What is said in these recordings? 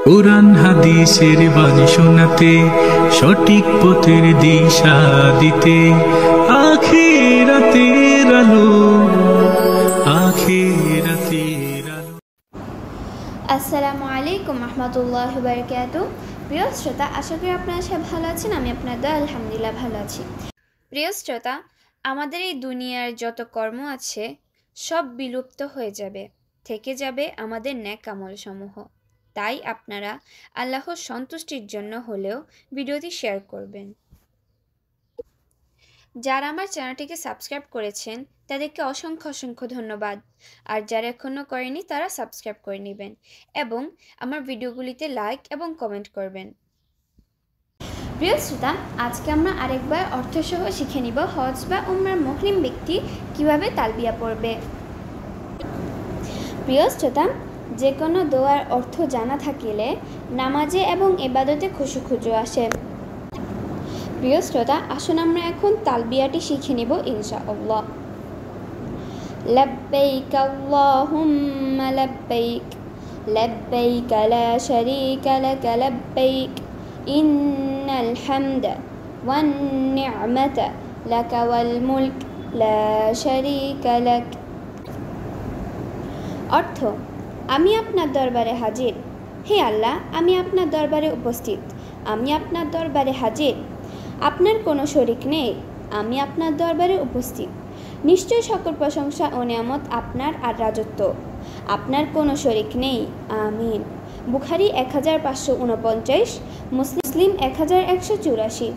কুরআন হাদিসের বাণী শোনাতে, সঠিক পথের দিশা দিতে, আখিরাতের আলো, আখিরাতের আলো। আসসালামু আলাইকুম রহমতুল্লাহি ওয়া বারাকাতুহু। প্রিয় শ্রোতা, আশা করি আপনারা সবাই ভালো আছেন। আমি আপনাদের আলহামদুলিল্লাহ ভালো আছি। প্রিয় শ্রোতা, আমাদের এই দুনিয়ার যত কর্ম আছে সব বিলুপ্ত হয়ে যাবে, থেকে যাবে আমাদের নেক আমল সমূহ। তাই আপনারা আল্লাহর সন্তুষ্টির জন্য হলেও ভিডিওটি শেয়ার করবেন। যারা আমার চ্যানেলটিকে সাবস্ক্রাইব করেছেন তাদেরকে অসংখ্য অসংখ্য ধন্যবাদ। আর যারা এখনও করেনি তারা সাবস্ক্রাইব করে নেবেন এবং আমার ভিডিওগুলিতে লাইক এবং কমেন্ট করবেন। প্রিয় শ্রোতা, আজকে আমরা আরেকবার অর্থসহ শিখে নিব হজ বা উমরার মুহরিম ব্যক্তি কিভাবে তালবিয়া পড়বে। প্রিয় শ্রোতা, যে কোনো দোয়ার অর্থ জানা থাকিলে নামাজে এবং ইবাদতে খুশু আসে। প্রিয় শ্রোতা, আসুন আমরা এখন তালবিয়াটি শিখে নেব ইনশাআল্লাহ। লব্বাইক আল্লাহুম্মা লব্বাইক, লব্বাইক লা শারীকা লাক লব্বাইক, ইন্নাল হামদা ওয়ান নি'মাতা লাকা ওয়াল মুলক লা শারীকা লাক। অর্থ: আমি আপনার দরবারে হাজির। হে আল্লাহ, আমি আপনার দরবারে উপস্থিত। আমি আপনার দরবারে হাজির। আপনার কোনো শরিক নেই। আমি আপনার দরবারে উপস্থিত। নিশ্চয় সকল প্রশংসা ও নিয়ামত আপনার আর রাজত্ব। আপনার কোনো শরিক নেই। আমিন। বুখারী 1549, মুসলিম 1184।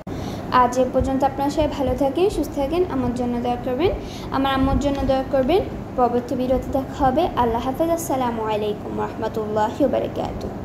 আজ এ পর্যন্ত আপনারা সবাই ভালো থাকেন, সুস্থ থাকেন। আমার জন্য দোয়া করবেন, আমার আম্মুর জন্য দোয়া করবেন। পরবর্তী ভিডিওতে দেখা হবে। আল্লাহ হাফেজ। আসসালামু আলাইকুম রহমতুল্লাহি ওয়া বারাকাতুহু।